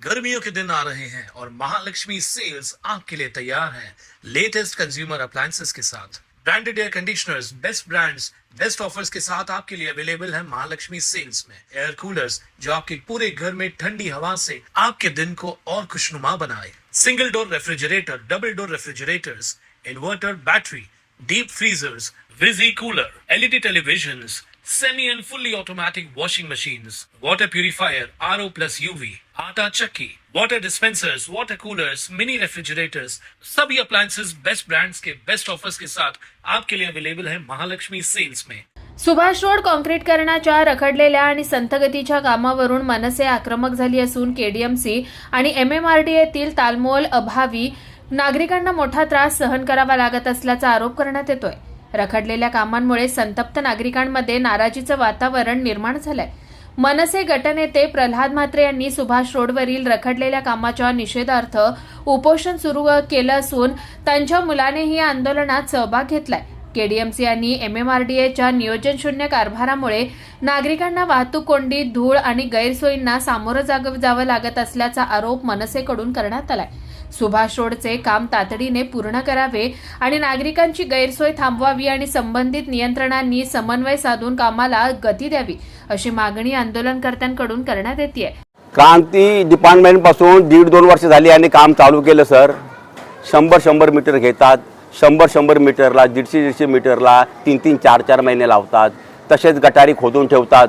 गर्मियों के दिन आ रहे हैं और महालक्ष्मी सेल्स आपके लिए तैयार है लेटेस्ट कंज्यूमर अप्लायंसेस के साथ। Branded air conditioners, best brands, best offers के साथ आपके लिए अवेलेबल है महालक्ष्मी सेल्स में। एयर कूलर्स जो आपके पूरे घर में ठंडी हवा से आपके दिन को और खुशनुमा बनाए। Single door refrigerator, double door refrigerators, inverter battery, deep freezers, visi cooler, LED televisions, semi and fully automatic washing machines, water purifier, RO plus UV, आटा चक्की, water dispensers, water coolers, mini refrigerators, सभी appliances best brands के best offers के साथ आपके लिए available है Mahalakshmi sales में। Subhash road काँक्रीटकरणाच्या रखडलेल्या आणि संथगतीच्या कामावरून मनसे आक्रमक झाली असून केडीएमसी आणि एमएमआरडीएतील तालमोल अभावी नागरिकांना मोठा त्रास सहन करावा लागत असल्याचा आरोप करण्यात येतोय। रखडलेल्या कामांमुळे संतप्त नागरिकांमध्ये नाराजीचं वातावरण निर्माण झालंय। मनसे गटनेते प्रल्हाद म्हात्रे यांनी सुभाष रोडवरील रखडलेल्या कामाच्या निषेधार्थ उपोषण सुरू केलं असून त्यांच्या मुलानेही या आंदोलनात सहभाग घेतलाय। केडीएमसी आणि एमएमआरडीएच्या नियोजन शून्य कारभारामुळे नागरिकांना वाहतूक कोंडी, धूळ आणि गैरसोयींना सामोरं जावं लागत असल्याचा आरोप मनसेकडून करण्यात आलाय। सुभाष रोडचे काम तातडीने पूर्ण करावे आणि नागरिकांची गैरसोय थांबवावी आणि संबंधित नियंत्रणांनी समन्वय साधून कामाला गती द्यावी अशी मागणी आंदोलनकर्त्यांकडून करण्यात येते। क्रांती डिपार्टमेंट पासून 1.5-2 वर्ष झाली आणि काम चालू केलं सर। 100 मीटर घेतात, 100 मीटरला 150 मीटरला 3-3, 4-4 महिने लावतात। तसेच गटारी खोदून ठेवतात,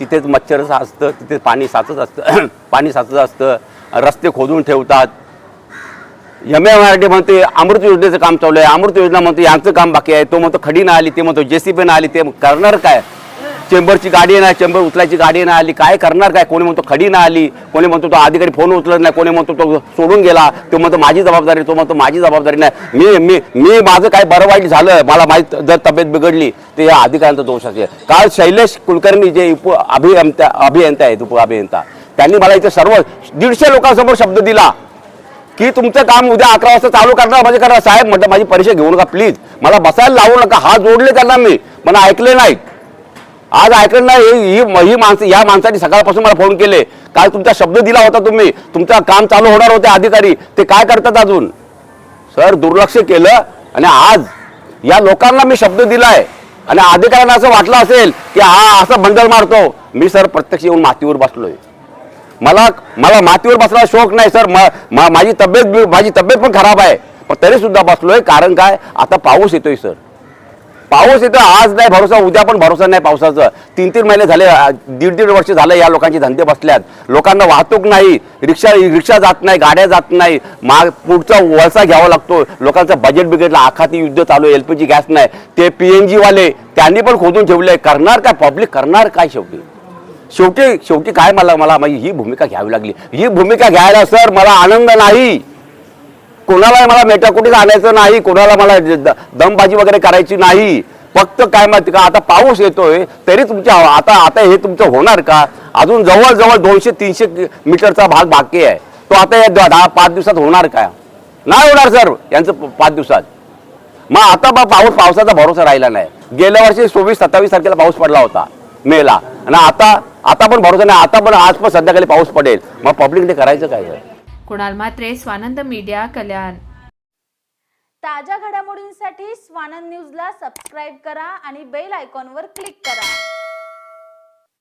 तिथेच मच्छर असतं, तिथे पाणी साचत असतं, रस्ते खोदून ठेवतात। एमएमआरडी म्हणते अमृत योजनेचं काम चालू आहे, अमृत योजना म्हणते यांचं काम बाकी आहे, तो म्हणतो खडी नाही आली, ते म्हणतो जेसीबी नाही आली, ते करणार काय? चेंबरची गाडी नाही, चेंबर उचलायची गाडी नाही आली, काय करणार काय? कोणी म्हणतो खडी नाही आली, कोणी म्हणतो तो अधिकारी फोन उचलत नाही, कोणी म्हणतो तो सोडून गेला, तो म्हणतो माझी जबाबदारी, तो म्हणतो माझी जबाबदारी नाही। मी माझं काय बरं वाईट झालं, मला माहीत जर तब्येत बिघडली ते या अधिकाऱ्यांचा दोष असेल। काल शैलेश कुलकर्णी जे अभियंता आहेत, उप अभियंता, त्यांनी मला इथे सर्व 150 लोकांसमोर शब्द दिला की तुमचं काम उद्या 11 वाजता चालू करणार, म्हणजे करा साहेब। म्हटलं माझी परीक्षा घेऊ नका प्लीज, मला बसायला लावू नका। हात जोडले त्यांना मी, पण ऐकले नाहीत। आज ऐकलं नाही। ही माणसं, या माणसाने सकाळपासून मला फोन केले, काल तुमचा शब्द दिला होता तुम्ही, तुमचं काम चालू होणार होते अधिकारी, ते काय करतात अजून? सर दुर्लक्ष केलं आणि आज या लोकांना मी शब्द दिलाय आणि अधिकाऱ्यांना असं वाटलं असेल की हा असं बंडल मारतो। मी सर प्रत्यक्ष येऊन मातीवर बसलोय। मला मातीवर बसला शौक नाही सर। माझी तब्येत पण खराब आहे, पण तरी सुद्धा बसलोय। कारण काय, आता पाऊस येतोय सर, पाऊस येतोय। आज नाही भरोसा, उद्या पण भरोसा नाही पावसाचं। 3-3 महिने झाले, 1.5 वर्ष झाले या लोकांचे धंदे बसल्यात। लोकांना वाहतूक नाही, रिक्षा जात नाही, गाड्या जात नाही, पुढचा वळसा घ्यावा लागतो। लोकांचं बजेट बिघडलं, आखाती युद्ध चालू आहे, LPG गॅस नाही, ते PNG वाले त्यांनी पण खोदून ठेवले। करणार काय पब्लिक, करणार काय? शेवटी काय मला माझी ही भूमिका घ्यावी लागली। ही भूमिका घ्यायला सर मला आनंद नाही, कोणाला मला मेटाकुटीस आणायचं नाही, कोणाला मला दमबाजी वगैरे करायची नाही। फक्त काय माहिती का, आता पाऊस येतोय तरी तुमच्या आता हे तुमचं होणार का? अजून जवळ 200-300 मीटरचा भाग बाकी आहे, तो आता या 10-5 दिवसात होणार का? नाही होणार सर यांचं 5 दिवसात। मग आता पावसाचा भरोसा राहिला नाही। गेल्या वर्षी 26-27 तारखेला पाऊस पडला होता मेला, आणि आता पण भरोसा नाही। आता पण आज पण संध्याकाळी पाऊस पडेल, मग पब्लिकने करायचं काय? कुणाल म्हात्रे, स्वानंद मीडिया, कल्याण। ताज्या घडामोडींसाठी स्वानंद न्यूजला सबस्क्राईब करा आणि बेल आयकॉनवर क्लिक करा।